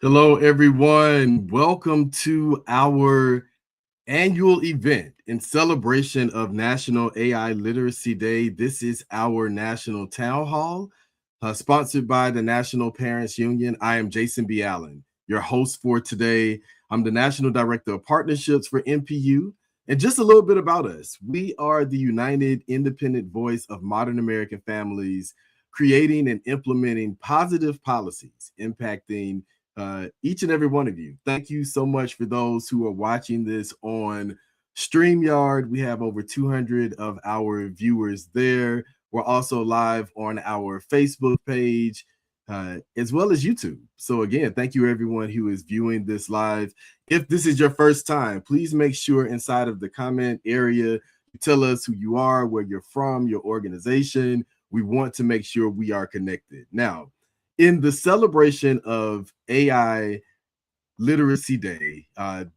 Hello, everyone. Welcome to our annual event in celebration of National AI Literacy Day. This is our national town hall, sponsored by the National Parents Union. I am Jason B. Allen, your host for today. I'm the National Director of Partnerships for NPU. And just a little bit about us. We are the united, independent voice of modern American families, creating and implementing positive policies impacting each and every one of you. Thank you so much for those who are watching this on StreamYard. We have over 200 of our viewers there. We're also live on our Facebook page, as well as YouTube. So again, thank you everyone who is viewing this live. If this is your first time, please make sure inside of the comment area, you tell us who you are, where you're from, your organization. We want to make sure we are connected. Now, in the celebration of AI Literacy Day,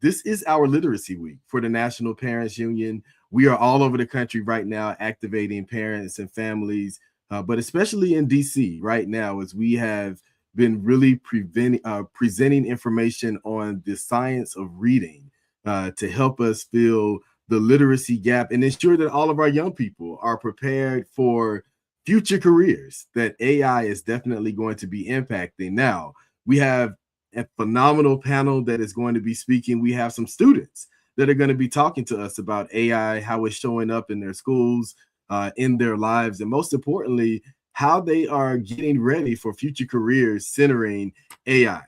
this is our literacy week for the National Parents Union. We are all over the country right now activating parents and families, but especially in DC right now, as we have been really presenting information on the science of reading to help us fill the literacy gap and ensure that all of our young people are prepared for future careers that AI is definitely going to be impacting. Now, we have a phenomenal panel that is going to be speaking. We have some students that are going to be talking to us about AI, how it's showing up in their schools, in their lives, and most importantly, how they are getting ready for future careers centering AI.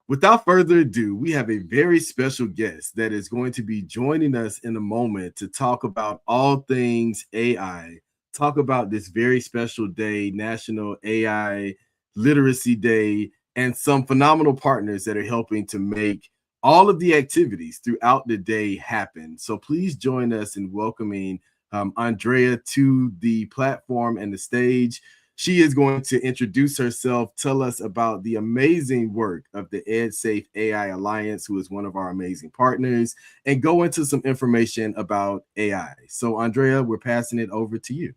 Without further ado, we have a very special guest that is going to be joining us in a moment to talk about all things AI, talk about this very special day, National AI Literacy Day, and some phenomenal partners that are helping to make all of the activities throughout the day happen. So please join us in welcoming Andrea to the platform and the stage. She is going to introduce herself, tell us about the amazing work of the EdSafe AI Alliance, who is one of our amazing partners, and go into some information about AI. So Andrea, we're passing it over to you.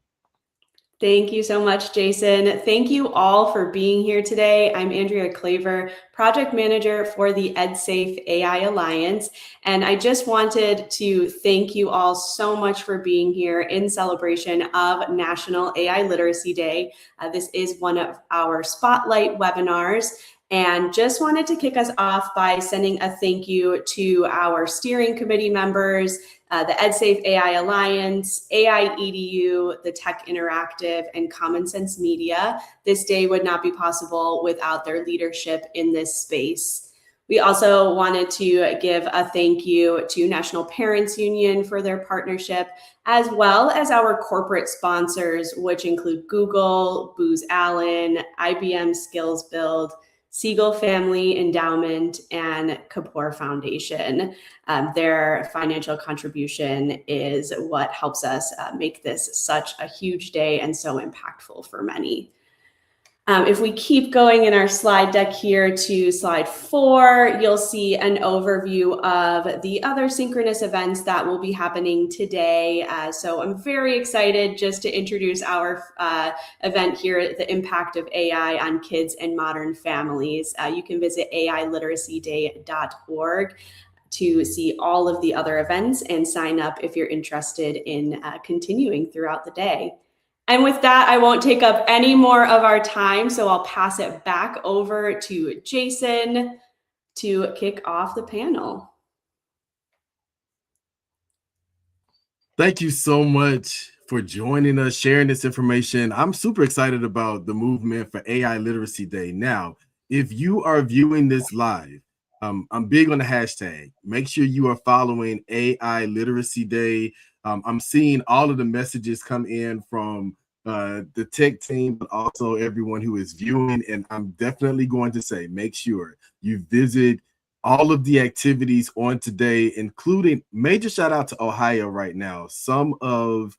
Thank you so much, Jason. Thank you all for being here today. I'm Andrea Claver, Project Manager for the EdSafe AI Alliance. And I just wanted to thank you all so much for being here in celebration of National AI Literacy Day. This is one of our spotlight webinars. And just wanted to kick us off by sending a thank you to our steering committee members, the EdSafe AI Alliance, AI EDU, the Tech Interactive, and Common Sense Media. This day would not be possible without their leadership in this space. We also wanted to give a thank you to National Parents Union for their partnership, as well as our corporate sponsors, which include Google, Booz Allen, IBM Skills Build, Siegel Family Endowment, and Kapoor Foundation. Their financial contribution is what helps us make this such a huge day and so impactful for many. If we keep going in our slide deck here to slide 4, you'll see an overview of the other synchronous events that will be happening today. So I'm very excited just to introduce our event here, the impact of AI on kids and modern families. You can visit ailiteracyday.org to see all of the other events and sign up if you're interested in continuing throughout the day. And with that, I won't take up any more of our time, so I'll pass it back over to Jason to kick off the panel. Thank you so much for joining us, sharing this information. I'm super excited about the movement for AI Literacy Day. Now, if you are viewing this live, I'm big on the hashtag. Make sure you are following AI Literacy Day. I'm seeing all of the messages come in from the tech team, but also everyone who is viewing. And I'm definitely going to say, make sure you visit all of the activities on today, including major shout out to Ohio right now. Some of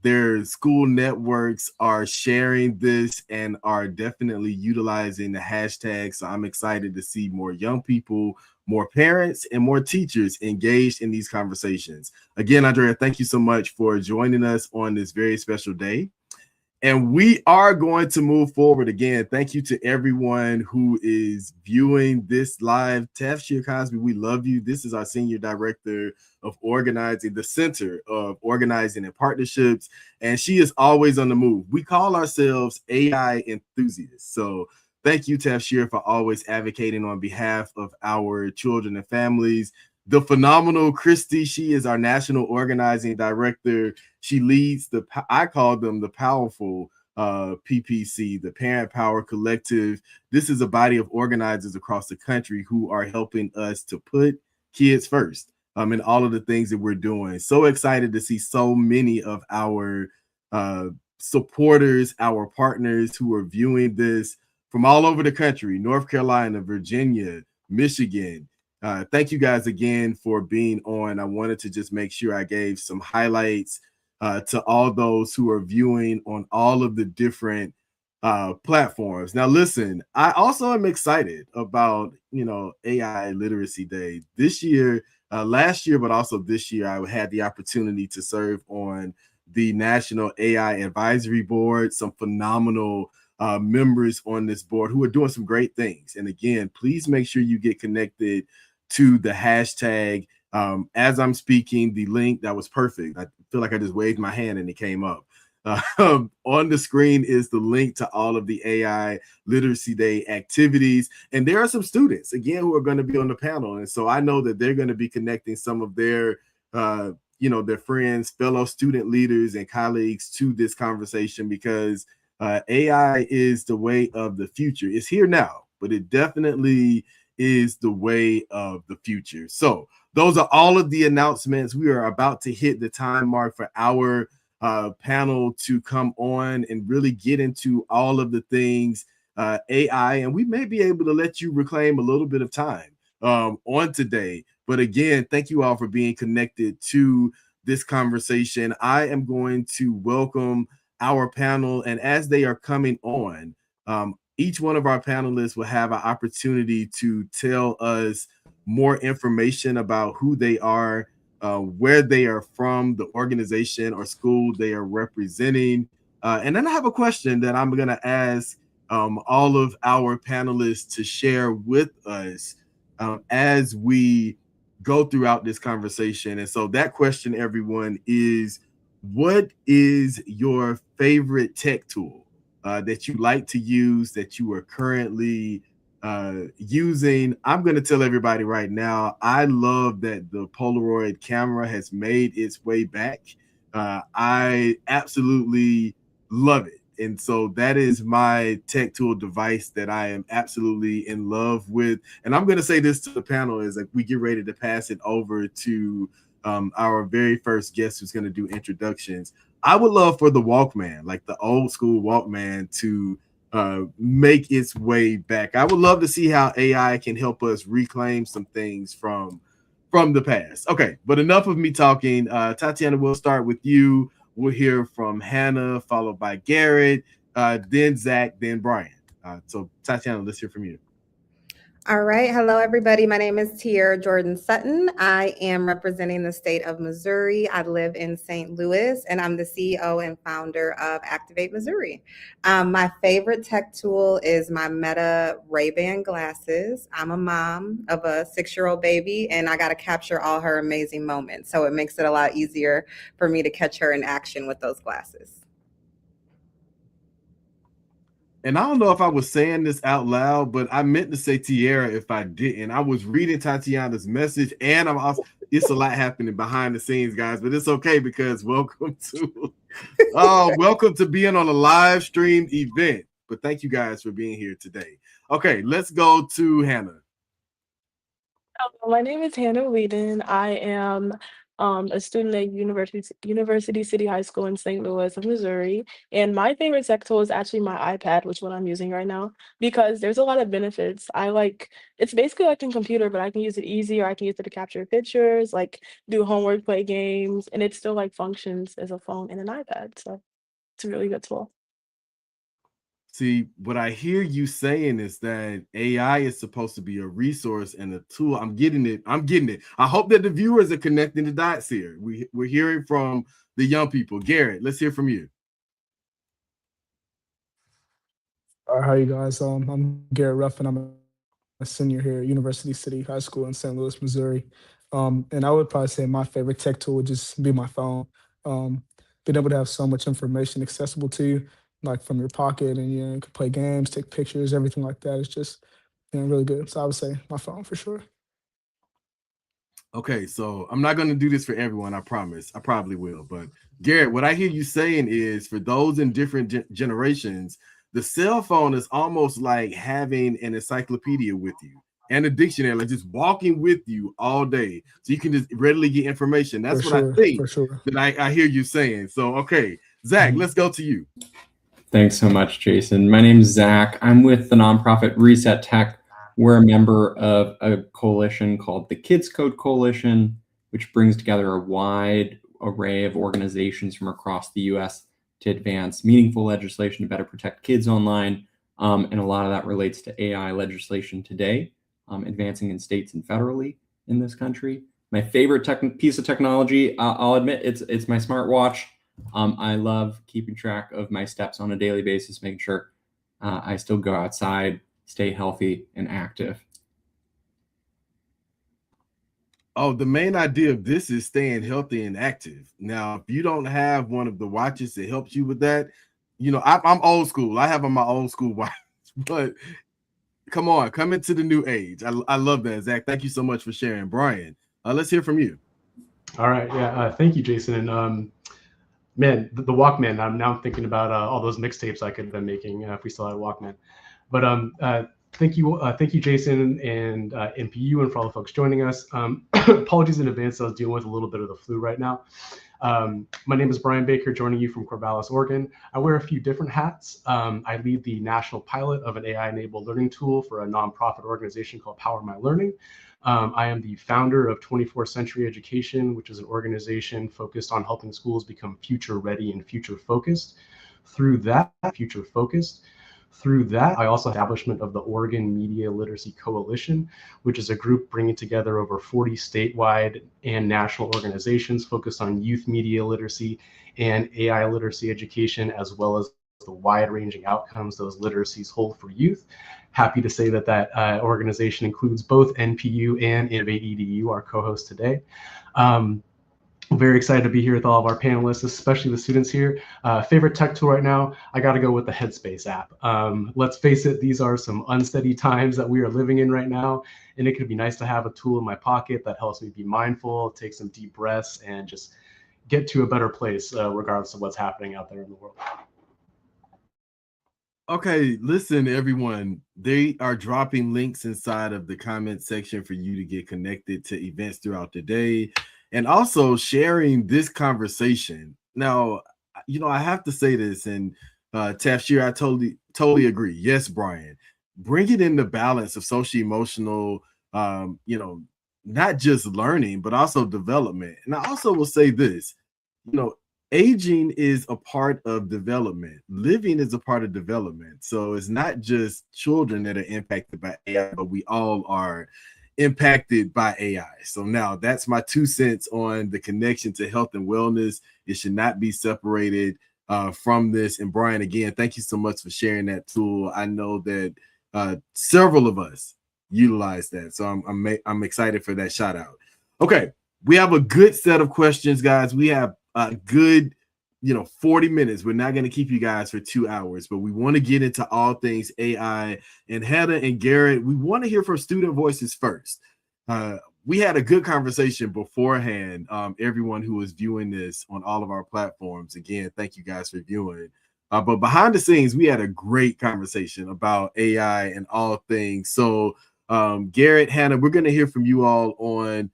their school networks are sharing this and are definitely utilizing the hashtag. So I'm excited to see more young people, more parents, and more teachers engaged in these conversations. Again, Andrea, thank you so much for joining us on this very special day. And we are going to move forward again. Thank you to everyone who is viewing this live. Tafshir Cosby, we love you. This is our Senior Director of Organizing, the Center of Organizing and Partnerships. And she is always on the move. We call ourselves AI enthusiasts. So thank you, Tafshir, for always advocating on behalf of our children and families. The phenomenal Christy, she is our National Organizing Director. She leads I call them the powerful PPC, the Parent Power Collective. This is a body of organizers across the country who are helping us to put kids first in all of the things that we're doing. So excited to see so many of our supporters, our partners who are viewing this from all over the country, North Carolina, Virginia, Michigan. Thank you guys again for being on. I wanted to just make sure I gave some highlights to all those who are viewing on all of the different platforms. Now, listen, I also am excited about, AI Literacy Day this year, last year, but also this year. I had the opportunity to serve on the National AI Advisory Board, some phenomenal members on this board who are doing some great things. And again, please make sure you get connected to the hashtag. As I'm speaking, the link that was perfect. I feel like I just waved my hand and it came up. On the screen is the link to all of the AI Literacy Day activities. And there are some students, again, who are going to be on the panel. And so I know that they're going to be connecting some of their their friends, fellow student leaders, and colleagues to this conversation because AI is the way of the future. It's here now, but it definitely is the way of the future. So those are all of the announcements. We are about to hit the time mark for our panel to come on and really get into all of the things AI, and we may be able to let you reclaim a little bit of time on today. But again, thank you all for being connected to this conversation. I am going to welcome our panel, and as they are coming on, each one of our panelists will have an opportunity to tell us more information about who they are, where they are from, the organization or school they are representing. And then I have a question that I'm going to ask all of our panelists to share with us as we go throughout this conversation. And so that question, everyone, is what is your favorite tech tool that you like to use, that you are currently using? I'm going to tell everybody right now, I love that the Polaroid camera has made its way back. I absolutely love it. And so that is my tech tool device that I am absolutely in love with. And I'm going to say this to the panel as like we get ready to pass it over to our very first guest who's going to do introductions. I would love for the Walkman, like the old school Walkman, to make its way back. I would love to see how AI can help us reclaim some things from the past. Okay, but enough of me talking. Tatiana, we'll start with you. We'll hear from Hannah, followed by Garrett, then Zach, then Brian. So Tatiana, let's hear from you. All right. Hello, everybody. My name is Tiara Jordan Sutton. I am representing the state of Missouri. I live in St. Louis, and I'm the CEO and founder of Activate Missouri. My favorite tech tool is my Meta Ray-Ban glasses. I'm a mom of a 6-year-old baby, and I got to capture all her amazing moments. So it makes it a lot easier for me to catch her in action with those glasses. And I don't know if I was saying this out loud, but I meant to say Tierra if I didn't. I was reading Tatiana's message, and I'm also, it's a lot happening behind the scenes, guys, but it's okay because welcome to being on a live streamed event. But thank you guys for being here today. Okay, let's go to Hannah. My name is Hannah Whedon. I am a student at University City High School in St. Louis, Missouri. And my favorite tech tool is actually my iPad, which is what I'm using right now, because there's a lot of benefits. It's basically like a computer, but I can use it easy, or I can use it to capture pictures, like do homework, play games, and it still like functions as a phone and an iPad. So it's a really good tool. See, what I hear you saying is that AI is supposed to be a resource and a tool. I'm getting it. I hope that the viewers are connecting the dots here. We're hearing from the young people. Garrett, let's hear from you. How you guys? I'm Garrett Ruffin. I'm a senior here at University City High School in St. Louis, Missouri. And I would probably say my favorite tech tool would just be my phone. Being able to have so much information accessible to you, like from your pocket, and you can play games, take pictures, everything like that. It's just really good. So I would say my phone for sure. Okay, so I'm not going to do this for everyone, I promise. I probably will. But Garrett, what I hear you saying is for those in different generations, the cell phone is almost like having an encyclopedia with you and a dictionary, like just walking with you all day. So you can just readily get information. For That's what I sure, think for sure. that I hear you saying. So, okay, Zach, let's go to you. Thanks so much, Jason. My name is Zach. I'm with the nonprofit Reset Tech. We're a member of a coalition called the Kids Code Coalition, which brings together a wide array of organizations from across the US to advance meaningful legislation to better protect kids online. And a lot of that relates to AI legislation today, advancing in states and federally in this country. My favorite piece of technology, I'll admit, it's my smartwatch. I love keeping track of my steps on a daily basis, making sure I still go outside, stay healthy and active. Oh, the main idea of this is staying healthy and active. Now, if you don't have one of the watches that helps you with that, I'm old school. I have on my old school watch, but come on, come into the new age. I love that, Zach. Thank you so much for sharing, Brian. Let's hear from you. All right, yeah, thank you, Jason. And man, the Walkman. I'm now thinking about all those mixtapes I could have been making if we still had a Walkman. But thank you, Jason and NPU, and for all the folks joining us. Apologies in advance. I was dealing with a little bit of the flu right now. My name is Brian Baker, joining you from Corvallis, Oregon. I wear a few different hats. I lead the national pilot of an AI-enabled learning tool for a nonprofit organization called Power My Learning. I am the founder of 24th Century Education, which is an organization focused on helping schools become future ready and future focused. Through that, I also establishment of the Oregon Media Literacy Coalition, which is a group bringing together over 40 statewide and national organizations focused on youth media literacy and AI literacy education, as well as the wide-ranging outcomes those literacies hold for youth. Happy to say that organization includes both NPU and Innovate EDU, our co-host today. I'm very excited to be here with all of our panelists, especially the students here. Favorite tech tool right now, I got to go with the Headspace app. Let's face it, these are some unsteady times that we are living in right now, and it could be nice to have a tool in my pocket that helps me be mindful, take some deep breaths, and just get to a better place regardless of what's happening out there in the world. Okay, listen, everyone. They are dropping links inside of the comment section for you to get connected to events throughout the day and also sharing this conversation. Now, I have to say this, and Tafshir, I totally agree. Yes, Brian, bring it in the balance of social emotional, not just learning, but also development. And I also will say this, aging is a part of development. Living is a part of development. So it's not just children that are impacted by AI, but we all are impacted by AI. So now that's my 2 cents on the connection to health and wellness. It should not be separated from this. And Brian, again, thank you so much for sharing that tool. I know that several of us utilize that. So I'm excited for that shout out. Okay, we have a good set of questions, guys. We have a good 40 minutes. We're not going to keep you guys for 2 hours, but we want to get into all things AI. And Hannah and Garrett, we want to hear from student voices first. We had a good conversation beforehand. Everyone who is viewing this on all of our platforms, again, thank you guys for viewing. But behind the scenes, we had a great conversation about AI and all things. So Garrett, Hannah, we're going to hear from you all on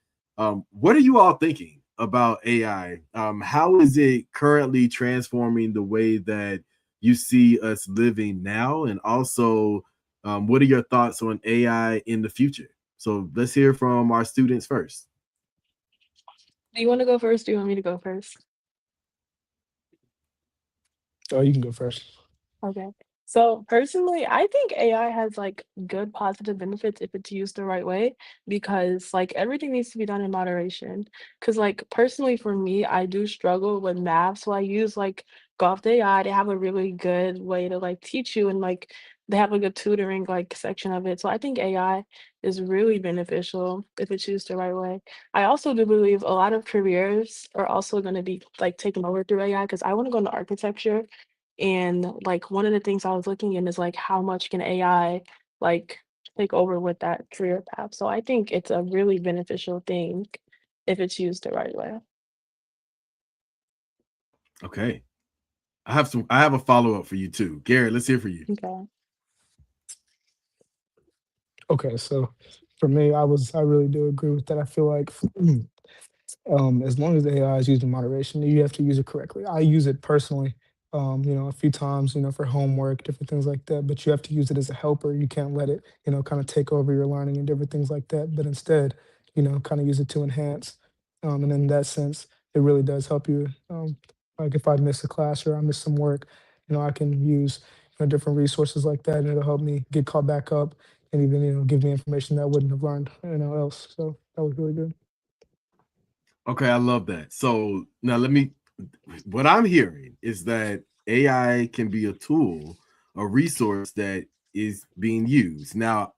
what are you all thinking about AI? How is it currently transforming the way that you see us living now? And also, what are your thoughts on AI in the future? So let's hear from our students first. Do you want to go first? Do you want me to go first? Oh, you can go first. Okay. So personally, I think AI has like good positive benefits if it's used the right way, because like everything needs to be done in moderation. Because like personally for me, I do struggle with math, so I use like Golf AI. They have a really good way to like teach you and like they have like a tutoring like section of it. So I think AI is really beneficial if it's used the right way. I also do believe a lot of careers are also going to be like taken over through AI because I want to go into architecture. And like one of the things I was looking in is like how much can AI like take over with that career path. So I think it's a really beneficial thing if it's used the right way. Okay. I have a follow-up for you too. Garrett, let's hear for you. Okay. Okay, so for me, I really do agree with that. I feel like as long as the AI is used in moderation, you have to use it correctly. I use it personally, a few times, for homework, different things like that. But you have to use it as a helper. You can't let it, kind of take over your learning and different things like that. But instead, kind of use it to enhance. And in that sense, it really does help you. Like if I miss a class or I miss some work, I can use different resources like that, and it'll help me get caught back up, and even give me information that I wouldn't have learned, else. So that was really good. Okay, I love that. So now what I'm hearing is that AI can be a tool, a resource that is being used. Now,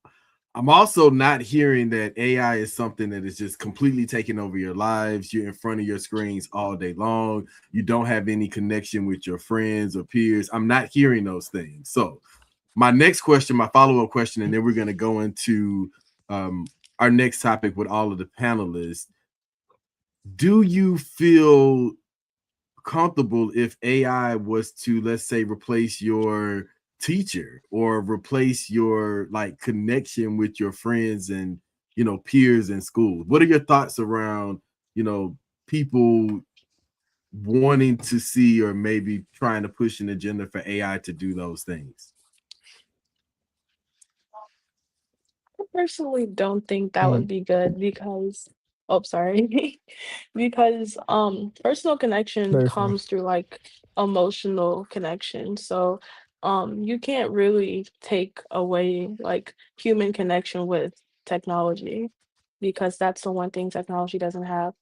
I'm also not hearing that AI is something that is just completely taking over your lives. You're in front of your screens all day long. You don't have any connection with your friends or peers. I'm not hearing those things. So, my next question, my follow-up question, and then we're going to go into our next topic with all of the panelists. Do you feel comfortable if AI was to, let's say, replace your teacher or replace your like connection with your friends and peers in school? What are your thoughts around people wanting to see or maybe trying to push an agenda for AI to do those things? I personally don't think that would Mm, be good because oh, sorry. Because personal connection very fun. comes through like emotional connection. So you can't really take away like human connection with technology because that's the one thing technology doesn't have.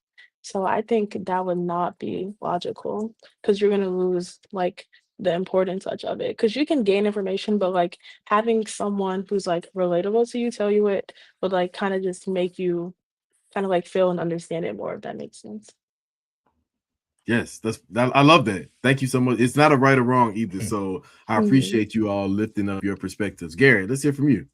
So I think that would not be logical because you're gonna lose like the important touch of it. Because you can gain information, but like having someone who's like relatable to you tell you it would like kind of just make you kind of like feel and understand it more, if that makes sense. Yes, I love that. Thank you so much. It's not a right or wrong either. Mm. So I Mhm. appreciate you all lifting up your perspectives. Garrett, let's hear from you.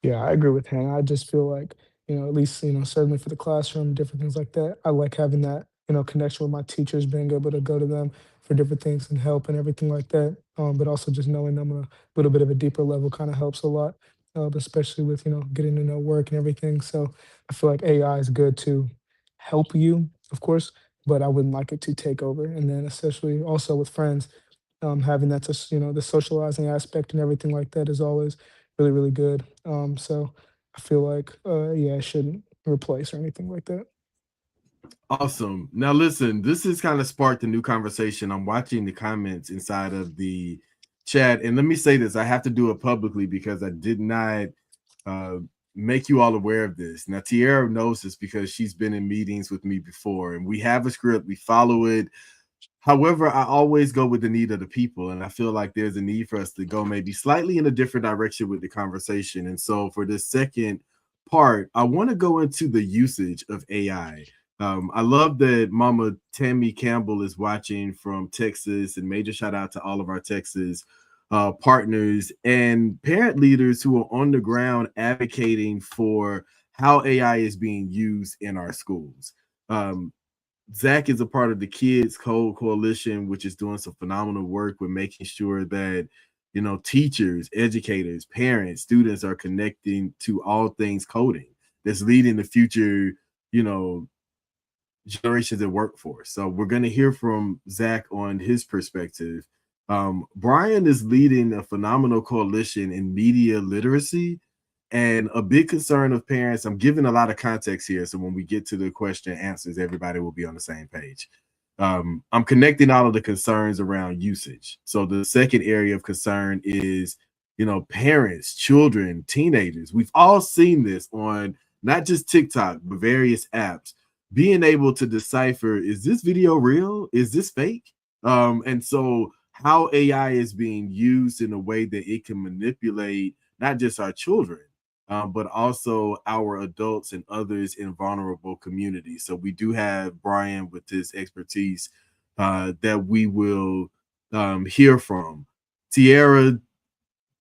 Yeah, I agree with Hannah. I just feel like, at least, certainly for the classroom, different things like that. I like having that, connection with my teachers, being able to go to them for different things and help and everything like that. But also just knowing them on a little bit of a deeper level kind of helps a lot, especially with, getting to know work and everything. So I feel like AI is good to help you, of course, but I wouldn't like it to take over. And then especially also with friends, having that just the socializing aspect and everything like that is always really really good. So I feel like yeah, it shouldn't replace or anything like that. Awesome. Now, listen, this has kind of sparked a new conversation. I'm watching the comments inside of the chat. And let me say this, I have to do it publicly because I did not uh, make you all aware of this. Now, Tierra knows this because she's been in meetings with me before, and we have a script, we follow it. However, I always go with the need of the people, and I feel like there's a need for us to go maybe slightly in a different direction with the conversation. And so, for this second part, I want to go into the usage of AI. I love that Mama Tammy Campbell is watching from Texas, and major shout out to all of our Texas partners and parent leaders who are on the ground advocating for how AI is being used in our schools. Um, Zach is a part of the Kids Code Coalition, which is doing some phenomenal work with making sure that teachers, educators, parents, students are connecting to all things coding. That's leading the future, you know, generations of workforce. So we're going to hear from Zach on his perspective. Brian is leading a phenomenal coalition in media literacy and a big concern of parents. I'm giving a lot of context here. So when we get to the question and answers, everybody will be on the same page. I'm connecting all of the concerns around usage. So the second area of concern is, parents, children, teenagers. We've all seen this on not just TikTok, but various apps being able to decipher, is this video real? Is this fake? And so how AI is being used in a way that it can manipulate not just our children, but also our adults and others in vulnerable communities. So we do have Brian with his expertise that we will hear from. Tierra,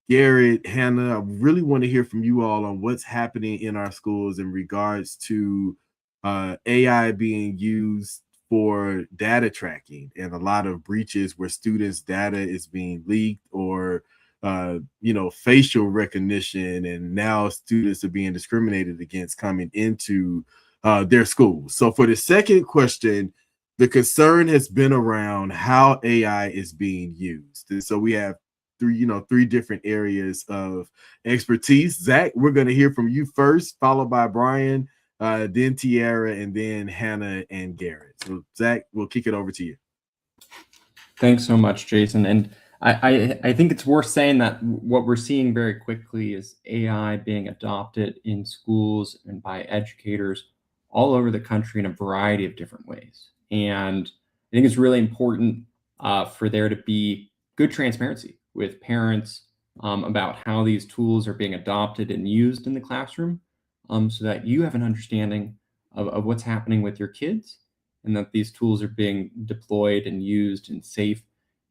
Garrett, Hannah, I really want to hear from you all on what's happening in our schools in regards to AI being used for data tracking and a lot of breaches where students' data is being leaked or facial recognition, and now students are being discriminated against coming into their schools. So for the second question, the concern has been around how AI is being used. And so we have three different areas of expertise. Zach, we're going to hear from you first, followed by Brian, then Tiara, and then Hannah and Garrett. So Zach, we'll kick it over to you. Thanks so much, Jason. And I think it's worth saying that what we're seeing very quickly is AI being adopted in schools and by educators all over the country in a variety of different ways. And I think it's really important for there to be good transparency with parents about how these tools are being adopted and used in the classroom, so that you have an understanding of what's happening with your kids, and that these tools are being deployed and used in safe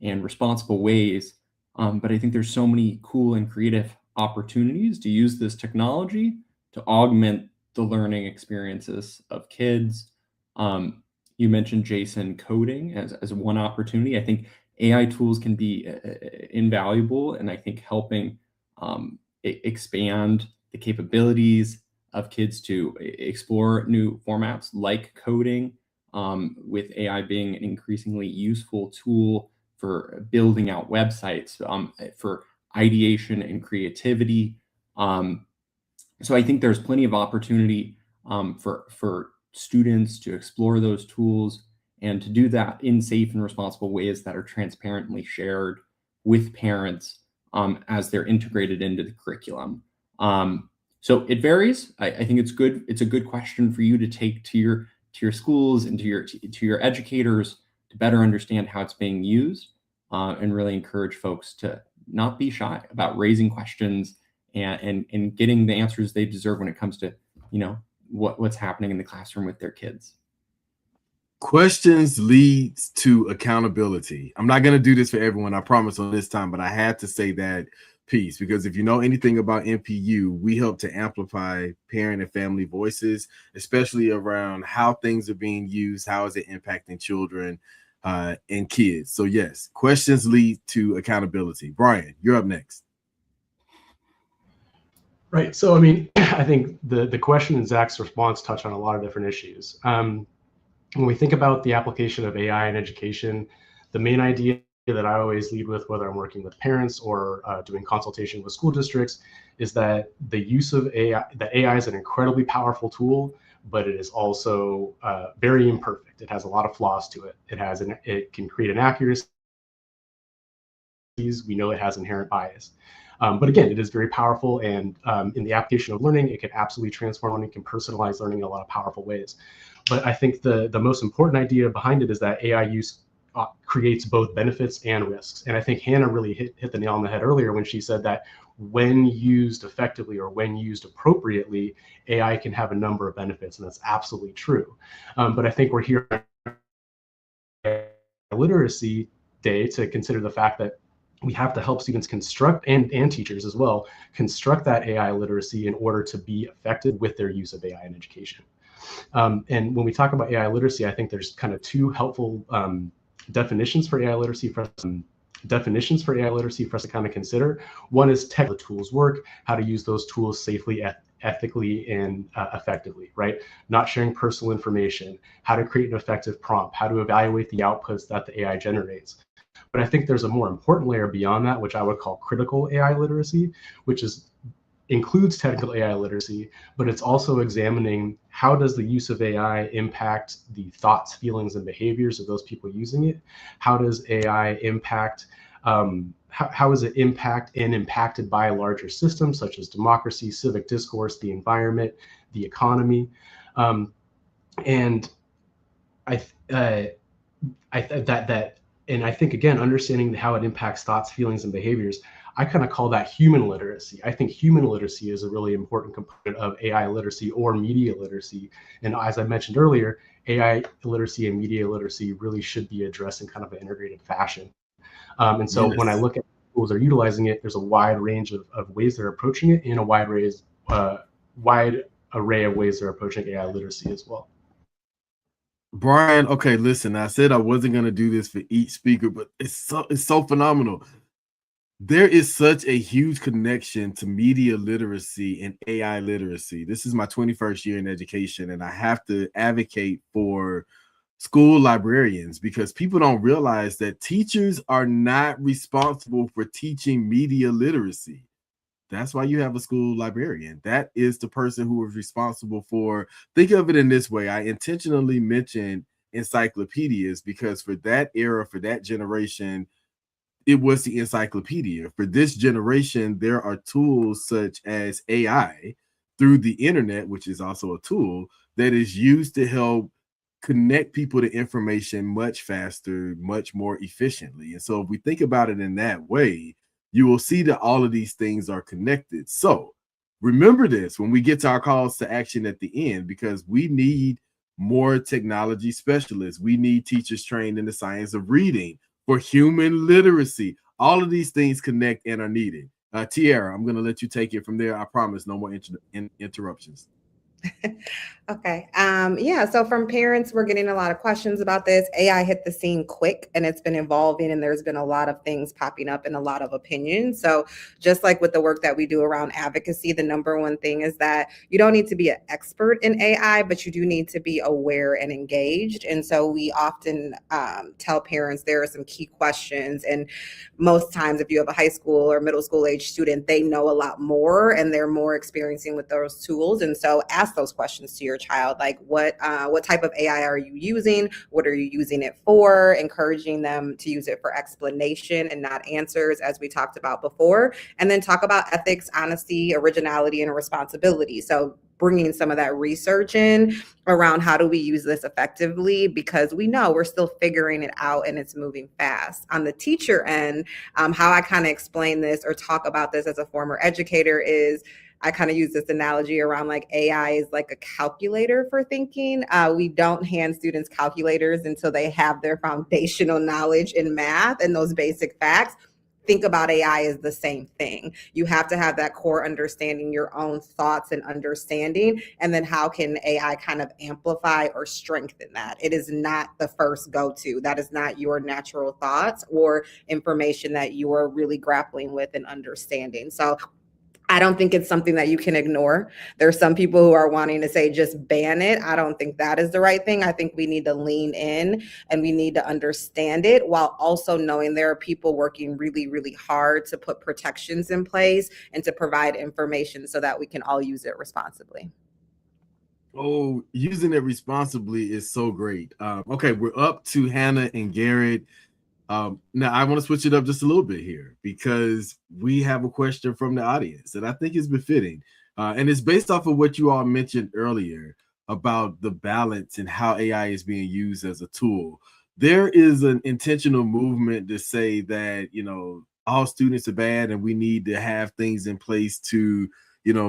and responsible ways. But I think there's so many cool and creative opportunities to use this technology to augment the learning experiences of kids. You mentioned, Jason, coding as one opportunity. I think AI tools can be invaluable, and I think helping expand the capabilities of kids to explore new formats like coding, with AI being an increasingly useful tool for building out websites, for ideation and creativity. So I think there's plenty of opportunity for students to explore those tools and to do that in safe and responsible ways that are transparently shared with parents as they're integrated into the curriculum. So it varies. I think it's good. It's a good question for you to take to your schools and to your educators to better understand how it's being used, and really encourage folks to not be shy about raising questions and getting the answers they deserve when it comes to what's happening in the classroom with their kids. Questions leads to accountability. I'm not going to do this for everyone, I promise, on this time, but I had to say that piece because if you know anything about NPU, we help to amplify parent and family voices, especially around how things are being used, how is it impacting children and kids. So yes, questions lead to accountability. Brian, you're up next. Right. So, I mean, I think the question in Zach's response touched on a lot of different issues. When we think about the application of AI in education, the main idea that I always lead with, whether I'm working with parents or doing consultation with school districts, is that the use of AI, that AI is an incredibly powerful tool, but it is also very imperfect. It has a lot of flaws to it. It can create inaccuracies. We know it has inherent bias. But again, it is very powerful, and in the application of learning, it can absolutely transform learning, can personalize learning in a lot of powerful ways. But I think the most important idea behind it is that AI use creates both benefits and risks. And I think Hannah really hit the nail on the head earlier when she said that when used effectively or when used appropriately, AI can have a number of benefits, and that's absolutely true. But I think we're here on Literacy Day to consider the fact that we have to help students construct, and teachers as well, construct that AI literacy in order to be effective with their use of AI in education. And when we talk about AI literacy, I think there's kind of two helpful definitions for AI literacy for us to kind of consider. One is how the tools work, how to use those tools safely, ethically, and effectively, right? Not sharing personal information, how to create an effective prompt, how to evaluate the outputs that the AI generates. But I think there's a more important layer beyond that, which I would call critical AI literacy, which includes technical AI literacy, but it's also examining how does the use of AI impact the thoughts, feelings, and behaviors of those people using it? How does AI impact, how is it impacted by a larger system such as democracy, civic discourse, the environment, the economy? And that And I think, again, understanding how it impacts thoughts, feelings, and behaviors, I kind of call that human literacy. I think human literacy is a really important component of AI literacy or media literacy. And as I mentioned earlier, AI literacy and media literacy really should be addressed in kind of an integrated fashion. And so when I Yes. look at schools that are utilizing it, there's a wide range of ways they're approaching it, and a wide array of ways they're approaching AI literacy as well. Brian, okay, listen, I said I wasn't gonna do this for each speaker, but it's so phenomenal. There is such a huge connection to media literacy and AI literacy. This is my 21st year in education, and I have to advocate for school librarians because people don't realize that teachers are not responsible for teaching media literacy. That's why you have a school librarian. That is the person who is responsible for, think of it in this way. I intentionally mentioned encyclopedias because for that era, for that generation, it was the encyclopedia. For this generation, there are tools such as AI through the internet, which is also a tool that is used to help connect people to information much faster, much more efficiently. And so if we think about it in that way, you will see that all of these things are connected. So remember this when we get to our calls to action at the end, because we need more technology specialists. We need teachers trained in the science of reading for human literacy. All of these things connect and are needed. Tiara, I'm going to let you take it from there. I promise no more interruptions. Okay. Yeah. So from parents, we're getting a lot of questions about this. AI hit the scene quick and it's been evolving, and there's been a lot of things popping up and a lot of opinions. So just like with the work that we do around advocacy, the number one thing is that you don't need to be an expert in AI, but you do need to be aware and engaged. And so we often tell parents there are some key questions. And most times, if you have a high school or middle school age student, they know a lot more and they're more experiencing with those tools. And so ask those questions to your child, like what type of AI are you using? What are you using it for? Encouraging them to use it for explanation and not answers, as we talked about before. And then talk about ethics, honesty, originality, and responsibility. So bringing some of that research in around how do we use this effectively, because we know we're still figuring it out and it's moving fast. On the teacher end, how I kind of explain this or talk about this as a former educator is I kind of use this analogy around like AI is like a calculator for thinking. We don't hand students calculators until they have their foundational knowledge in math and those basic facts. Think about AI as the same thing. You have to have that core understanding, your own thoughts and understanding, and then how can AI kind of amplify or strengthen that? It is not the first go-to. That is not your natural thoughts or information that you are really grappling with and understanding. So I don't think it's something that you can ignore. There's some people who are wanting to say just ban it. I don't think that is the right thing. I think we need to lean in and we need to understand it while also knowing there are people working really, really hard to put protections in place and to provide information so that we can all use it responsibly. Oh, using it responsibly is so great. Okay, we're up to Hannah and Garrett. Now I want to switch it up just a little bit here because we have a question from the audience that I think is befitting. And it's based off of what you all mentioned earlier about the balance and how AI is being used as a tool. There is an intentional movement to say that, all students are bad and we need to have things in place to,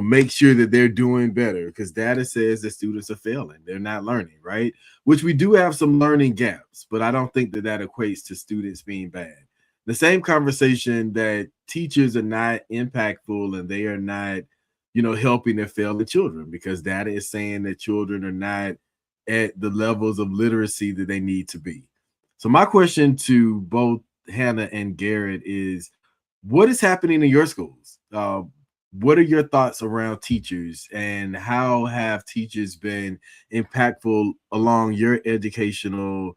make sure that they're doing better because data says that students are failing. They're not learning, right? Which we do have some learning gaps, but I don't think that that equates to students being bad. The same conversation that teachers are not impactful and they are not, helping their failing children because data is saying that children are not at the levels of literacy that they need to be. So my question to both Hannah and Garrett is, what is happening in your schools? What are your thoughts around teachers and how have teachers been impactful along your educational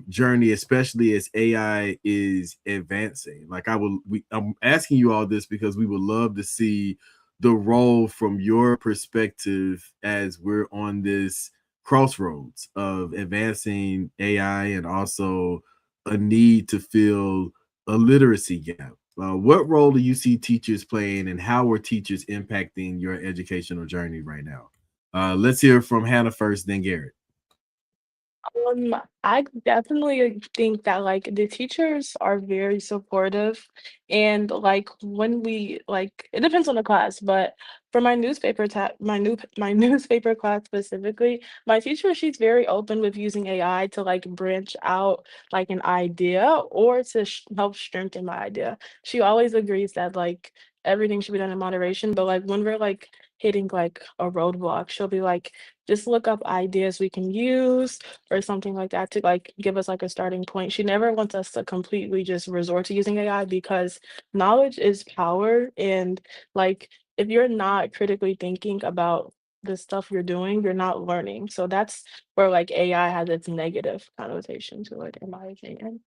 journey, especially as AI is advancing? Like I'm asking you all this because we would love to see the role from your perspective as we're on this crossroads of advancing AI and also a need to fill a literacy gap. What role do you see teachers playing, and how are teachers impacting your educational journey right now? Let's hear from Hannah first, then Garrett. I definitely think that like the teachers are very supportive and like when we like it depends on the class, but for my my newspaper class specifically, my teacher she's very open with using AI to like branch out like an idea or to help strengthen my idea. She always agrees that like everything should be done in moderation, but like when we're like hitting like a roadblock, she'll be like, just look up ideas we can use or something like that to like give us like a starting point. She never wants us to completely just resort to using AI because knowledge is power. And like if you're not critically thinking about the stuff you're doing, you're not learning. So that's where like AI has its negative connotation to it, in my opinion.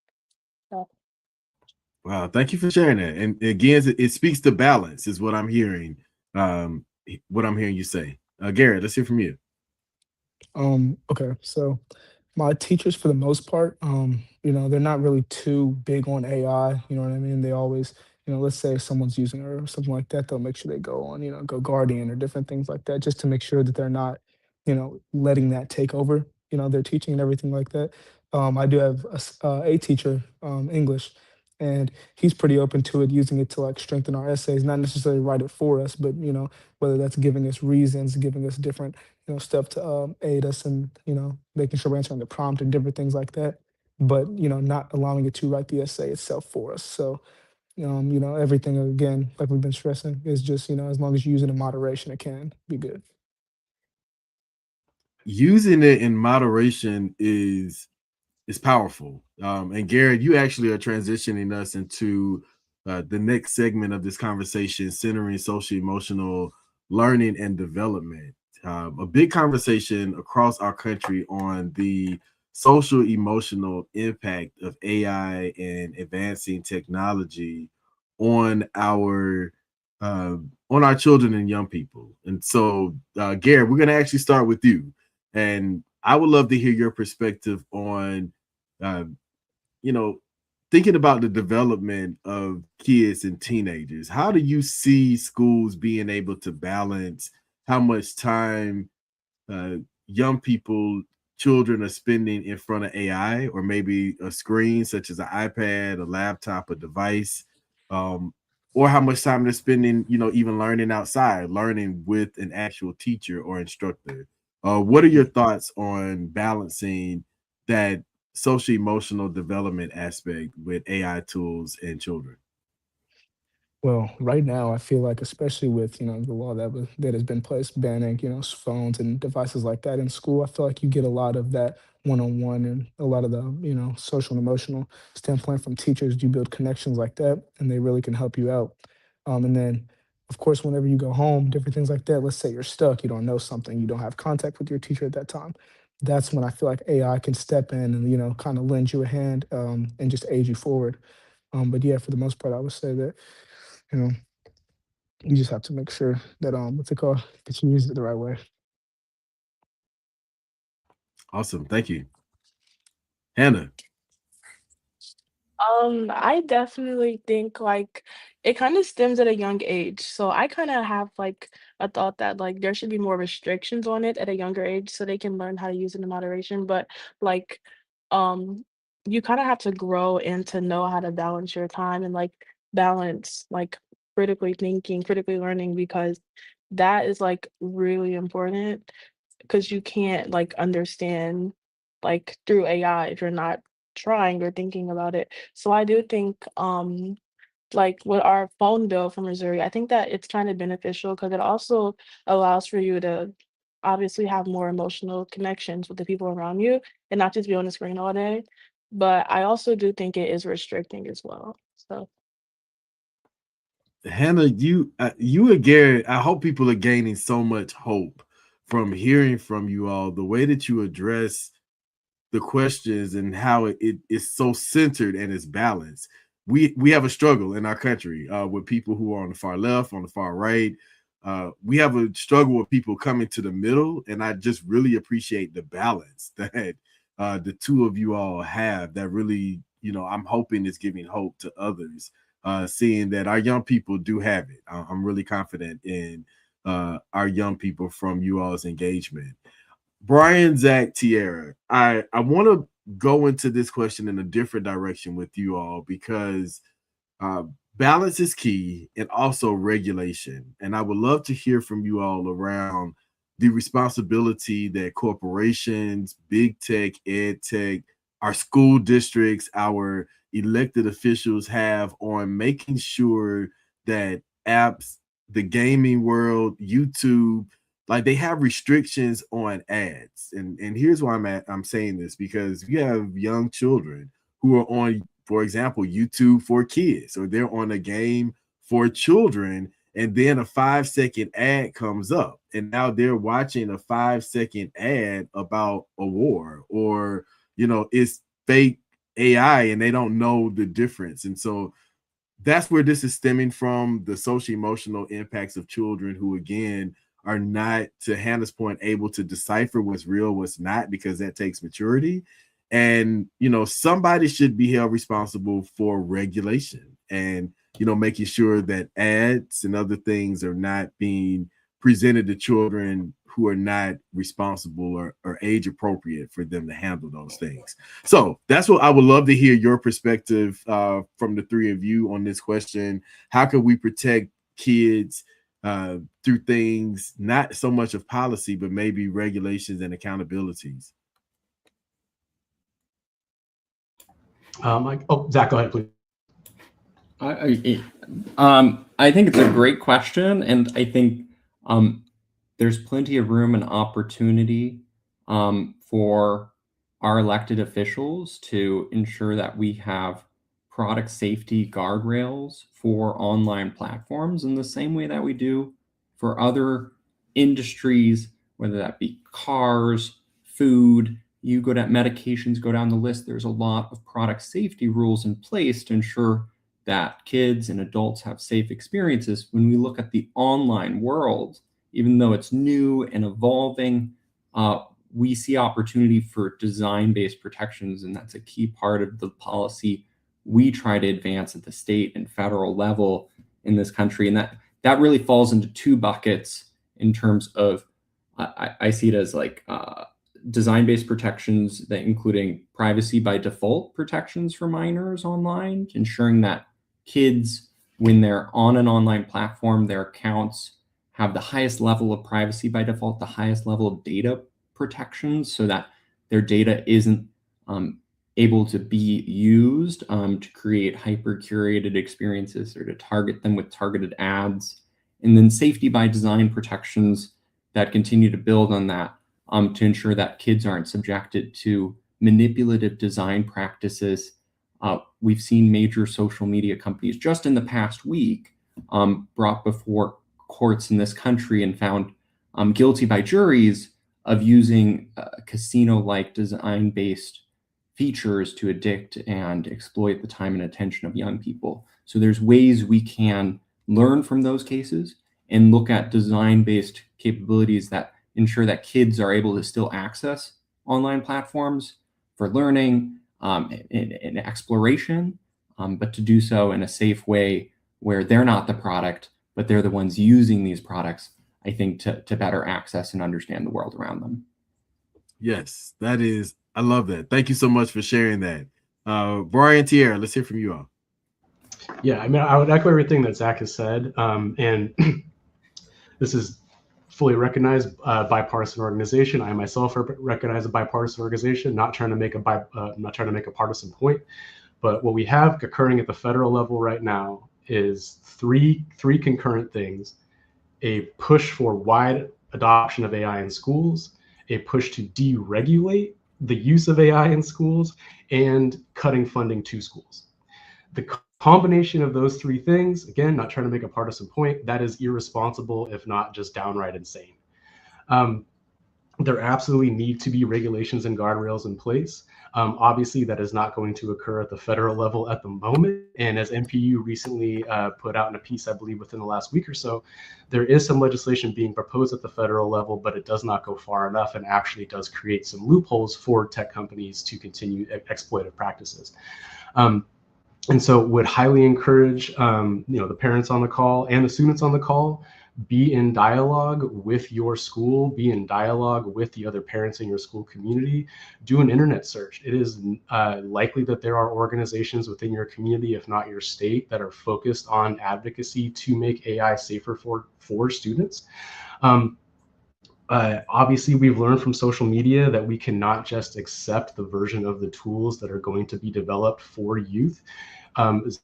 So, Wow, thank you for sharing that. And again, it speaks to balance, is what I'm hearing. What I'm hearing you say. Garrett, let's hear from you. Okay, so my teachers, for the most part, they're not really too big on AI. You know what I mean? They always, let's say if someone's using it or something like that, they'll make sure they go on, Go Guardian or different things like that, just to make sure that they're not, letting that take over, their teaching and everything like that. I do have a teacher, English, and he's pretty open to it, using it to like strengthen our essays, not necessarily write it for us, but whether that's giving us reasons, giving us different stuff to aid us in, making sure we're answering the prompt and different things like that. But, not allowing it to write the essay itself for us. So, everything again, like we've been stressing, is just, as long as you use it in moderation, it can be good. Using it in moderation is powerful. And Garrett, you actually are transitioning us into the next segment of this conversation, centering social emotional learning and development. A big conversation across our country on the social emotional impact of AI and advancing technology on uh, our children and young people. And so, Garrett, we're going to actually start with you, and I would love to hear your perspective on uh, you know, thinking about the development of kids and teenagers. How do you see schools being able to balance how much time uh, young people, children are spending in front of AI or maybe a screen such as an iPad, a laptop, a device, um, or how much time they're spending, even learning outside, learning with an actual teacher or instructor? What are your thoughts on balancing that social emotional development aspect with AI tools and children? Well, right now, I feel like, especially with the law that has been placed banning phones and devices like that in school, I feel like you get a lot of that one-on-one and a lot of the social and emotional standpoint from teachers. You build connections like that, and they really can help you out. And then, of course, whenever you go home, different things like that. Let's say you're stuck, you don't know something, you don't have contact with your teacher at that time. That's when I feel like AI can step in and kind of lend you a hand, and just aid you forward. But yeah, for the most part, I would say that. You know, you just have to make sure that what's it called? That you use it the right way. Awesome. Thank you. Hannah. I definitely think like it kind of stems at a young age. So I kind of have like a thought that like there should be more restrictions on it at a younger age so they can learn how to use it in moderation. But like um you kind of have to grow and to know how to balance your time and like balance like critically thinking, critically learning because that is like really important because you can't like understand like through AI if you're not trying or thinking about it. So I do think like with our phone bill from Missouri, I think that it's kind of beneficial because it also allows for you to obviously have more emotional connections with the people around you and not just be on the screen all day. But I also do think it is restricting as well. So Hannah, you and Garrett, I hope people are gaining so much hope from hearing from you all. The way that you address the questions and how it is so centered and it's balanced. We have a struggle in our country with people who are on the far left, on the far right. We have a struggle with people coming to the middle, and I just really appreciate the balance that the two of you all have. That really, I'm hoping is giving hope to others, seeing that our young people do have it. I'm really confident in our young people from you all's engagement. Brian, Zach, Tierra, I want to go into this question in a different direction with you all because uh, balance is key and also regulation. And I would love to hear from you all around the responsibility that corporations, big tech, ed tech, our school districts, our elected officials have on making sure that apps, the gaming world, YouTube, like they have restrictions on ads. And here's why I'm saying this because you have young children who are on, for example, YouTube for kids, or they're on a game for children, and then a 5-second ad comes up, and now they're watching a 5-second ad about a war, or it's fake AI, and they don't know the difference. And so that's where this is stemming from, the social emotional impacts of children who again are not, to Hannah's point, able to decipher what's real, what's not, because that takes maturity. And somebody should be held responsible for regulation and making sure that ads and other things are not being presented to children who are not responsible or age appropriate for them to handle those things. So that's what I would love to hear your perspective from the three of you on this question. How can we protect kids through things, not so much of policy, but maybe regulations and accountabilities? Zach, go ahead, please. I think it's a great question, and I think there's plenty of room and opportunity for our elected officials to ensure that we have product safety guardrails for online platforms in the same way that we do for other industries, whether that be cars, food, you go down, medications, go down the list. There's a lot of product safety rules in place to ensure that kids and adults have safe experiences. When we look at the online world, even though it's new and evolving, we see opportunity for design-based protections, and that's a key part of the policy we try to advance at the state and federal level in this country. And that really falls into two buckets in terms of, I see it as like design-based protections, that including privacy by default protections for minors online, ensuring that kids, when they're on an online platform, their accounts have the highest level of privacy by default, the highest level of data protections, so that their data isn't able to be used to create hyper-curated experiences or to target them with targeted ads. And then safety by design protections that continue to build on that to ensure that kids aren't subjected to manipulative design practices. We've seen major social media companies just in the past week brought before courts in this country and found guilty by juries of using casino-like design-based features to addict and exploit the time and attention of young people. So there's ways we can learn from those cases and look at design-based capabilities that ensure that kids are able to still access online platforms for learning and exploration, but to do so in a safe way where they're not the product, but they're the ones using these products, I think, to better access and understand the world around them. Yes, I love that. Thank you so much for sharing that. Brian, Tierra, let's hear from you all. Yeah, I mean, I would echo everything that Zach has said. And this is fully recognized bipartisan organization. I myself recognize a bipartisan organization, not trying to make a partisan point. But what we have occurring at the federal level right now is three concurrent things: a push for wide adoption of AI in schools, a push to deregulate the use of AI in schools, and cutting funding to schools. The combination of those three things, again, not trying to make a partisan point, that is irresponsible, if not just downright insane. There absolutely need to be regulations and guardrails in place. Obviously, that is not going to occur at the federal level at the moment. And as NPU recently put out in a piece, I believe within the last week or so, there is some legislation being proposed at the federal level, but it does not go far enough and actually does create some loopholes for tech companies to continue exploitative practices. And so would highly encourage the parents on the call and the students on the call, be in dialogue with your school, be in dialogue with the other parents in your school community, do an internet search. It is likely that there are organizations within your community, if not your state, that are focused on advocacy to make AI safer for students. Obviously, we've learned from social media that we cannot just accept the version of the tools that are going to be developed for youth.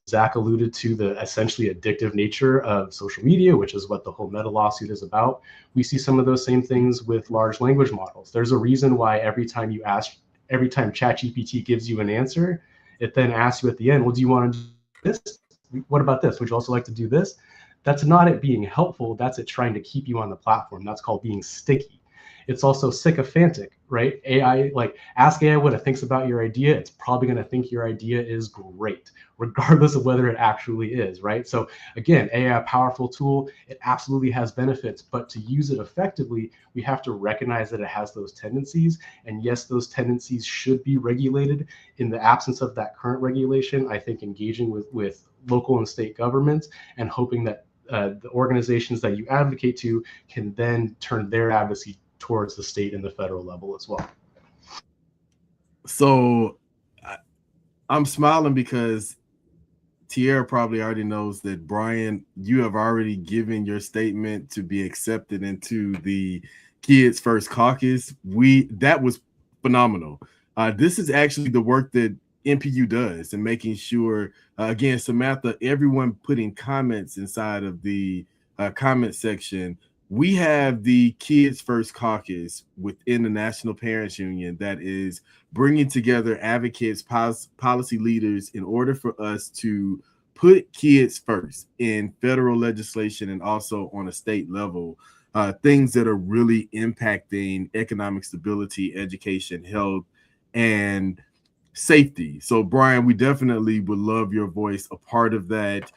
Zach alluded to the essentially addictive nature of social media, which is what the whole Meta lawsuit is about. We see some of those same things with large language models. There's a reason why every time ChatGPT gives you an answer, it then asks you at the end, well, do you want to do this? What about this? Would you also like to do this? That's not it being helpful. That's it trying to keep you on the platform. That's called being sticky. It's also sycophantic, right? AI, like ask AI what it thinks about your idea. It's probably going to think your idea is great, regardless of whether it actually is, right? So again, AI, a powerful tool, it absolutely has benefits, but to use it effectively, we have to recognize that it has those tendencies. And yes, those tendencies should be regulated. In the absence of that current regulation, I think engaging with local and state governments and hoping that the organizations that you advocate to can then turn their advocacy towards the state and the federal level as well. So I'm smiling because Tierra probably already knows that, Brian, you have already given your statement to be accepted into the Kids First Caucus. That was phenomenal. This is actually the work that NPU does and making sure, again, Samantha, everyone putting comments inside of the comment section. We have the Kids First Caucus within the National Parents Union that is bringing together advocates, policy leaders in order for us to put kids first in federal legislation and also on a state level, things that are really impacting economic stability, education, health, and safety. So, Brian, we definitely would love your voice a part of that.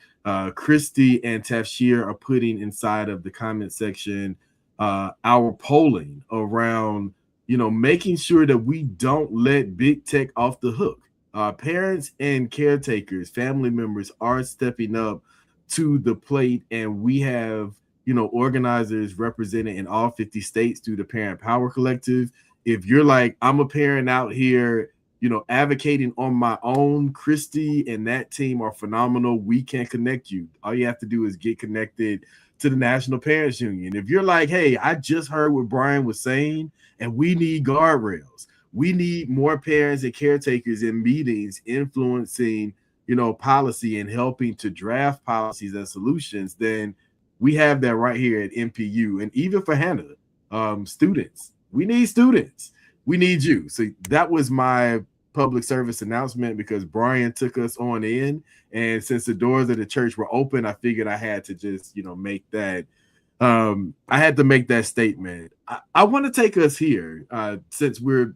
Christy and Tafshir are putting inside of the comment section our polling around, making sure that we don't let big tech off the hook. Parents and caretakers, family members are stepping up to the plate, and we have, organizers represented in all 50 states through the Parent Power Collective. If you're like, I'm a parent out here, advocating on my own, Christy and that team are phenomenal. We can connect you. All you have to do is get connected to the National Parents Union. If you're like, hey, I just heard what Brian was saying, and we need guardrails. We need more parents and caretakers in meetings influencing, policy and helping to draft policies and solutions. Then we have that right here at NPU. And even for Hannah, students, we need students. We need you. So that was my public service announcement because Brian took us on in. And since the doors of the church were open, I figured I had to just, make that. I had to make that statement. I want to take us here since we're,